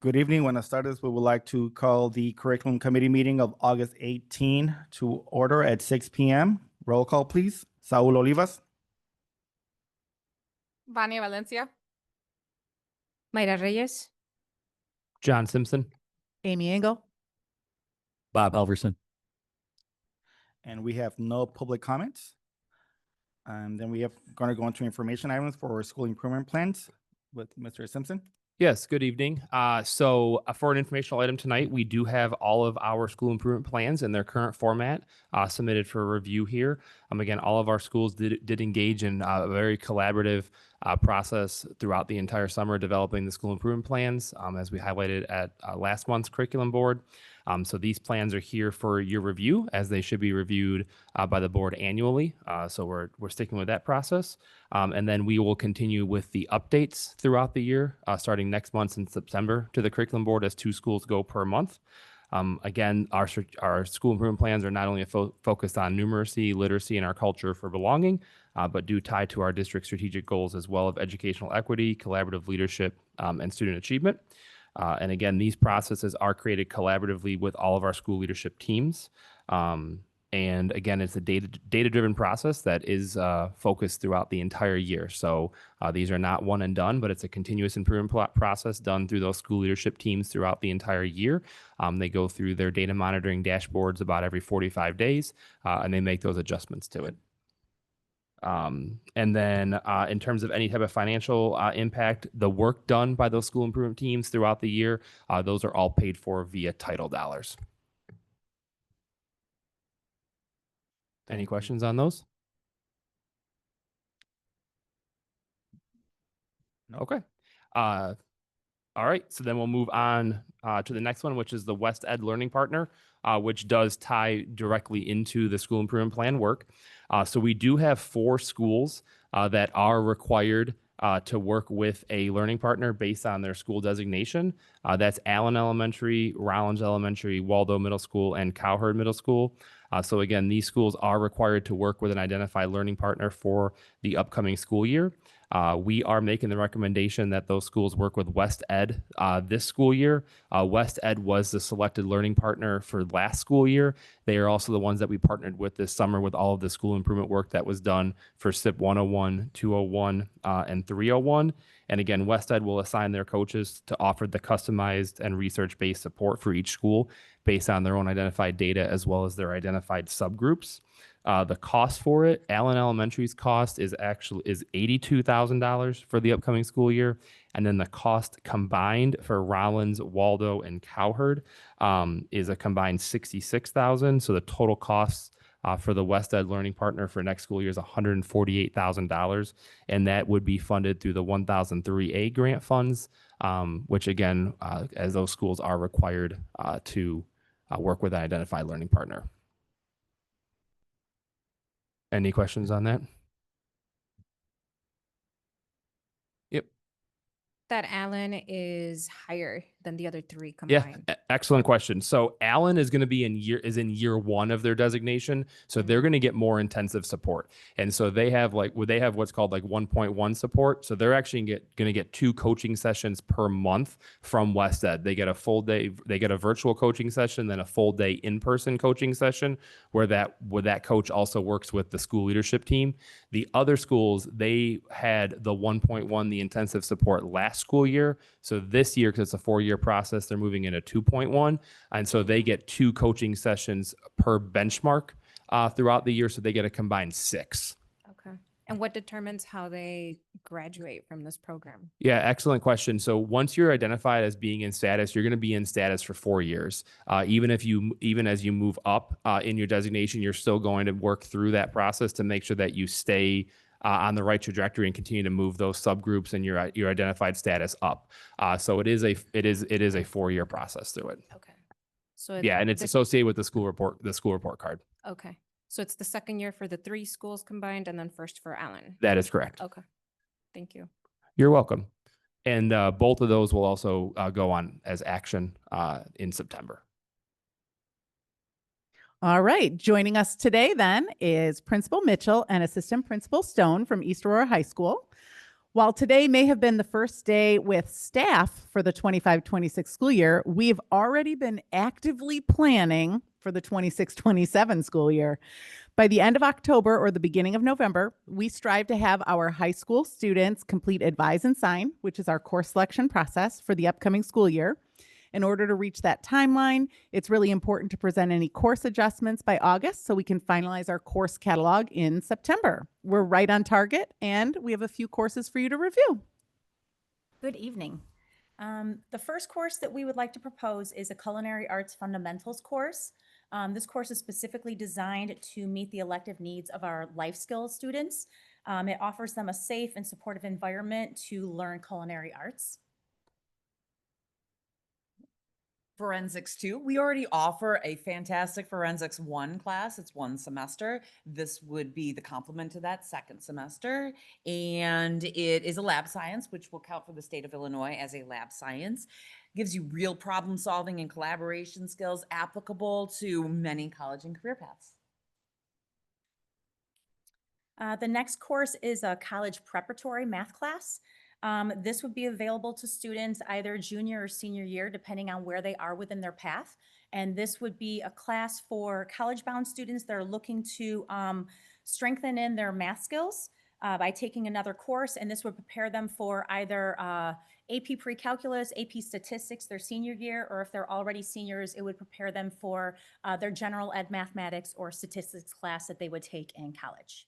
Good evening. Buenas tardes. We would like to call the curriculum committee meeting of August 18 to order at 6 p.m. Roll call, please. Saul Olivas, Vania Valencia. Mayra Reyes. John Simpson. Amy Engel. Bob Elverson. and we have no public comments. And then we have going to go into information items for school improvement plans with Mr. Simpson. Yes, good evening. So for an informational item tonight, we do have all of our school improvement plans in their current format submitted for review here. Again, all of our schools did engage in a very collaborative process throughout the entire summer developing the school improvement plans, as we highlighted at last month's curriculum board. So these plans are here for your review, as they should be reviewed by the board annually. So we're sticking with that process. And then we will continue with the updates throughout the year, starting next month in September to the curriculum board as 2 schools go per month. Again, our school improvement plans are not only focused on numeracy, literacy, and our culture for belonging, but do tie to our district strategic goals as well of educational equity, collaborative leadership, and student achievement. And again, these processes are created collaboratively with all of our school leadership teams. And again, it's a data-driven process that is focused throughout the entire year. So these are not one and done, but it's a continuous improvement process done through those school leadership teams throughout the entire year. They go through their data monitoring dashboards about every 45 days, and they make those adjustments to it. And then in terms of any type of financial impact, the work done by those school improvement teams throughout the year, those are all paid for via title dollars. Any questions on those? No. Okay. All right. So then we'll move on to the next one, which is the West Ed Learning Partner, which does tie directly into the school improvement plan work. So we do have 4 schools that are required to work with a learning partner based on their school designation. That's Allen Elementary, Rollins Elementary, Waldo Middle School, and Cowherd Middle School. So again, these schools are required to work with an identified learning partner for the upcoming school year. We are making the recommendation that those schools work with West Ed this school year. West Ed was the selected learning partner for last school year. They are also the ones that we partnered with this summer with all of the school improvement work that was done for SIP 101, 201, and 301. And again, West Ed will assign their coaches to offer the customized and research-based support for each school based on their own identified data as well as their identified subgroups. The cost for it, Allen Elementary's cost is $82,000 for the upcoming school year. And then the cost combined for Rollins, Waldo, and Cowherd is a combined $66,000. So the total costs for the West Ed Learning Partner for next school year is $148,000. And that would be funded through the 1003A grant funds, which again, as those schools are required to work with an identified learning partner. Any questions on that? Yep. That Allen is higher than the other 3 Yeah, combined. excellent question. So Allen is going to be in year 1 of their designation, so they're going to get more intensive support. And so they have what's called like 1.1 support. So they're actually going to get 2 coaching sessions per month from West Ed. They get a full day, they get a virtual coaching session, then a full day in-person coaching session where that coach also works with the school leadership team. The other schools, they had the 1.1, the intensive support last school year. So this year, because it's a 4-year process, they're moving into 2.1. And so they get 2 coaching sessions per benchmark throughout the year. So they get a combined 6. Okay. And what determines how they graduate from this program? Yeah, excellent question. So once you're identified as being in status, you're going to be in status for 4 years. Even as you move up in your designation, you're still going to work through that process to make sure that you stay on the right trajectory and continue to move those subgroups and your identified status up. So it is a 4-year process through it. Okay. So Yeah, and it's associated with the school report card. Okay. So it's the 2nd year for the 3 schools combined and then first for Allen. That is correct. Okay. Thank you. You're welcome. And both of those will also go on as action in September. All right. Joining us today then is Principal Mitchell and Assistant Principal Stone from East Aurora High School. While today may have been the first day with staff for the 25-26 school year, we've already been actively planning for the 26-27 school year. By the end of October or the beginning of November, we strive to have our high school students complete Advise and Sign, which is our course selection process for the upcoming school year. In order to reach that timeline, it's really important to present any course adjustments by August so we can finalize our course catalog in September. We're right on target, and we have a few courses for you to review. Good evening. The first course that we would like to propose is a Culinary Arts Fundamentals course. This course is specifically designed to meet the elective needs of our life skills students. It offers them a safe and supportive environment to learn culinary arts. Forensics 2. We already offer a fantastic Forensics 1 class. It's 1 semester. This would be the complement to that second semester. And it is a lab science, which will count for the state of Illinois as a lab science. Gives you real problem solving and collaboration skills applicable to many college and career paths. The next course is a college preparatory math class. This would be available to students either junior or senior year, depending on where they are within their path. And this would be a class for college-bound students that are looking to strengthen in their math skills by taking another course. And this would prepare them for either AP Pre-Calculus, AP Statistics their senior year, or if they're already seniors, it would prepare them for their general ed mathematics or statistics class that they would take in college.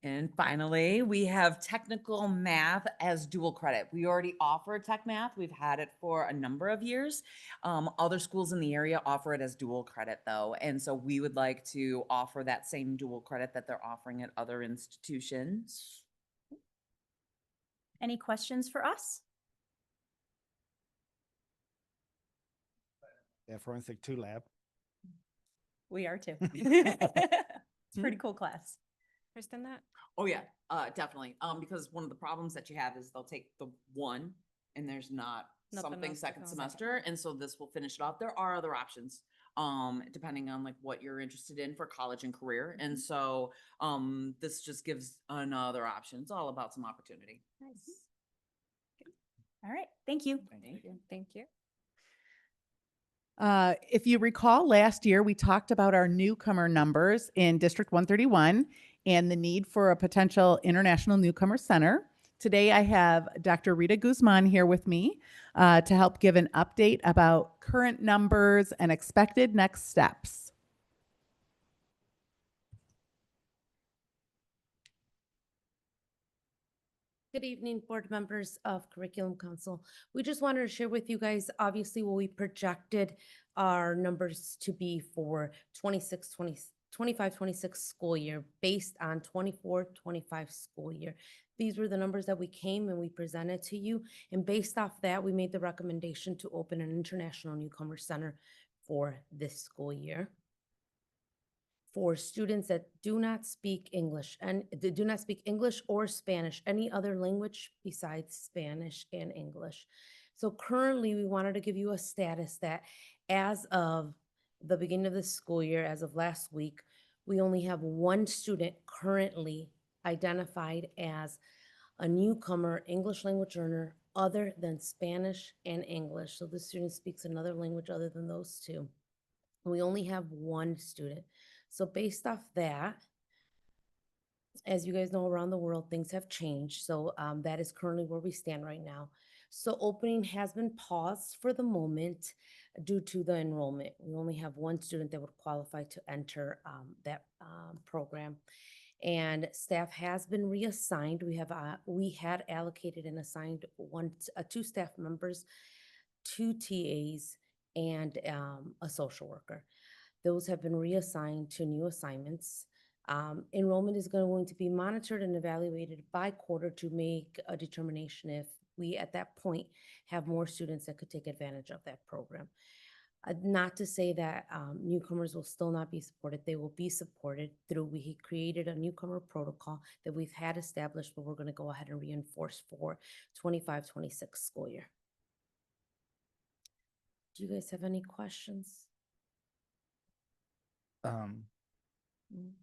And finally, we have technical math as dual credit. We already offer tech math. We've had it for a number of years. Other schools in the area offer it as dual credit though. And so we would like to offer that same dual credit that they're offering at other institutions. Any questions for us? Yeah, Forensic 2 lab. We are too. It's a pretty cool class. Kristen, that? Oh yeah, definitely. Because one of the problems that you have is they'll take the one and there's not Nothing something else to second go. semester. And so this will finish it off. There are other options, depending on like what you're interested in for college and career. And so this just gives another option. It's all about some opportunity. Nice. All right, thank you. Thank you. Thank you. If you recall, last year we talked about our newcomer numbers in District 131 and the need for a potential international newcomer center. Today I have Dr. Rita Guzman here with me to help give an update about current numbers and expected next steps. Good evening, board members of Curriculum Council. We just wanted to share with you guys, obviously, what we projected our numbers to be for 25-26 school year based on 24-25 school year. These were the numbers that we came and we presented to you. And based off that, we made the recommendation to open an international newcomer center for this school year for students that do not speak English and they do not speak English or Spanish, any other language besides Spanish and English. So currently we wanted to give you a status that as of the beginning of the school year, as of last week, we only have one student currently identified as a newcomer English language learner other than Spanish and English. So the student speaks another language other than those two. We only have one student. So based off that, as you guys know, around the world, things have changed. So that is currently where we stand right now. So opening has been paused for the moment due to the enrollment. We only have one student that would qualify to enter that program. And staff has been reassigned. We had allocated and assigned two staff members, 2 TAs, and a social worker. Those have been reassigned to new assignments. Enrollment is going to be monitored and evaluated by quarter to make a determination if we, at that point, have more students that could take advantage of that program. Not to say that newcomers will still not be supported. They will be supported through, we created a newcomer protocol that we've had established, but we're going to go ahead and reinforce for 25-26 school year. Do you guys have any questions?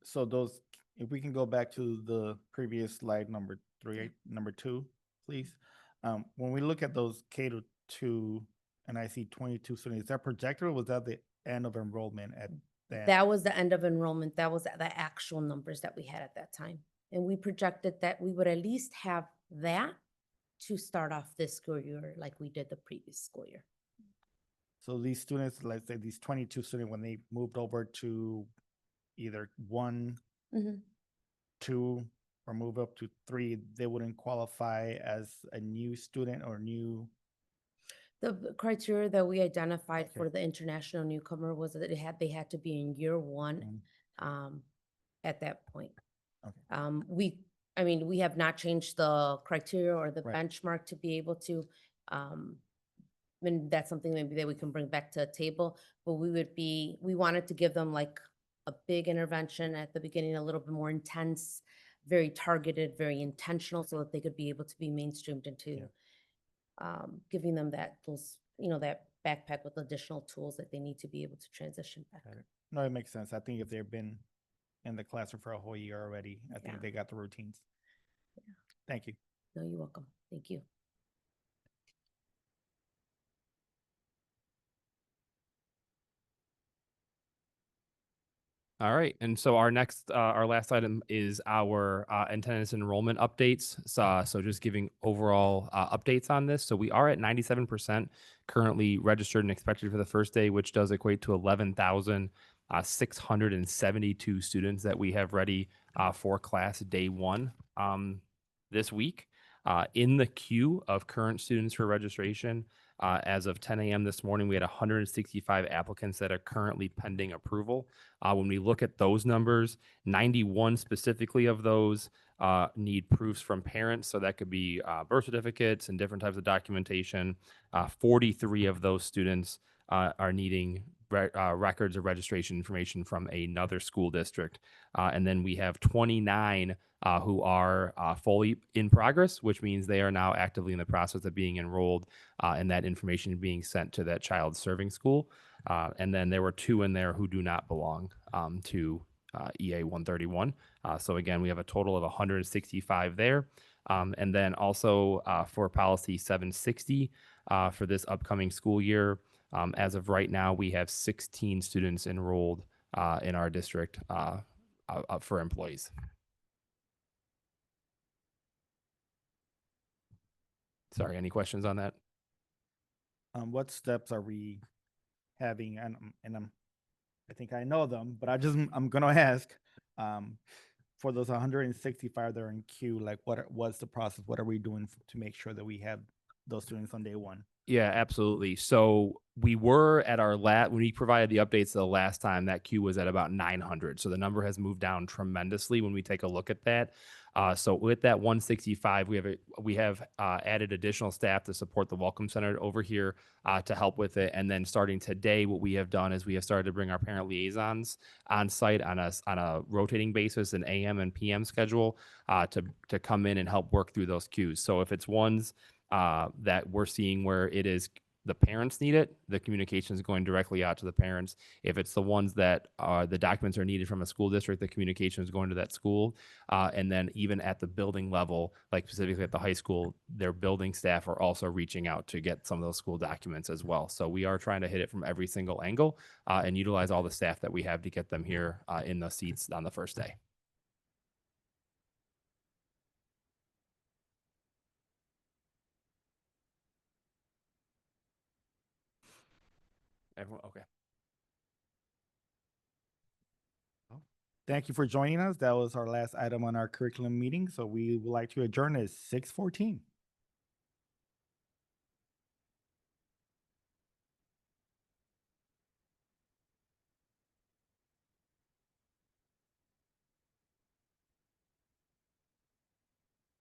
So those If we can go back to the previous slide, number three, number two, please. When we look at those K-2, and I see 22 students, is that projected or was that the end of enrollment at that? That was the end of enrollment. That was the actual numbers that we had at that time. And we projected that we would at least have that to start off this school year like we did the previous school year. So these students, let's say these 22 students, when they moved over to either 1, Mhm. 2, or move up to 3, they wouldn't qualify as a new student or new. The criteria that we identified Okay. for the international newcomer was that they had to be in year one, at that point. Okay. We have not changed the criteria or the Right. benchmark to be able to, and that's something maybe that we can bring back to the table, but we wanted to give them like a big intervention at the beginning, a little bit more intense, very targeted, very intentional, so that they could be able to be mainstreamed into giving them that backpack with additional tools that they need to be able to transition back. Got it. No, it makes sense. I think if they've been in the classroom for a whole year already, I think Yeah. they got the routines. Yeah. Thank you. No, you're welcome. Thank you. All right, and so our last item is our attendance enrollment updates. So just giving overall updates on this. So we are at 97% currently registered and expected for the first day, which does equate to 11,672 students that we have ready for class day one this week. In the queue of current students for registration, as of 10 a.m. this morning, we had 165 applicants that are currently pending approval. When we look at those numbers, 91 specifically of those need proofs from parents. So that could be birth certificates and different types of documentation. 43 of those students are needing records of registration information from another school district. And then we have 29 who are fully in progress, which means they are now actively in the process of being enrolled and that information being sent to that child serving school. And then there were 2 in there who do not belong to EA 131. So again, we have a total of 165 there. And then also for policy 760 for this upcoming school year, as of right now, we have 16 students enrolled in our district for employees. Sorry, any questions on that? What steps are we having? And I think I know them, but I'm gonna ask. For those 165 that are in queue, like what's the process? What are we doing to make sure that we have those students on day one? Yeah, absolutely. So we were at our when we provided the updates the last time, that queue was at about 900. So the number has moved down tremendously when we take a look at that. So with that 165, we have added additional staff to support the Welcome Center over here to help with it. And then starting today, what we have done is we have started to bring our parent liaisons on site on a rotating basis, an AM and PM schedule to come in and help work through those queues. So if it's ones that we're seeing where it is the parents need it, the communication is going directly out to the parents. If it's the ones that the documents are needed from a school district, the communication is going to that school. And then even at the building level, like specifically at the high school, their building staff are also reaching out to get some of those school documents as well. So we are trying to hit it from every single angle and utilize all the staff that we have to get them here in the seats on the first day. Everyone, okay. Thank you for joining us. That was our last item on our curriculum meeting. So we would like to adjourn at 6:14.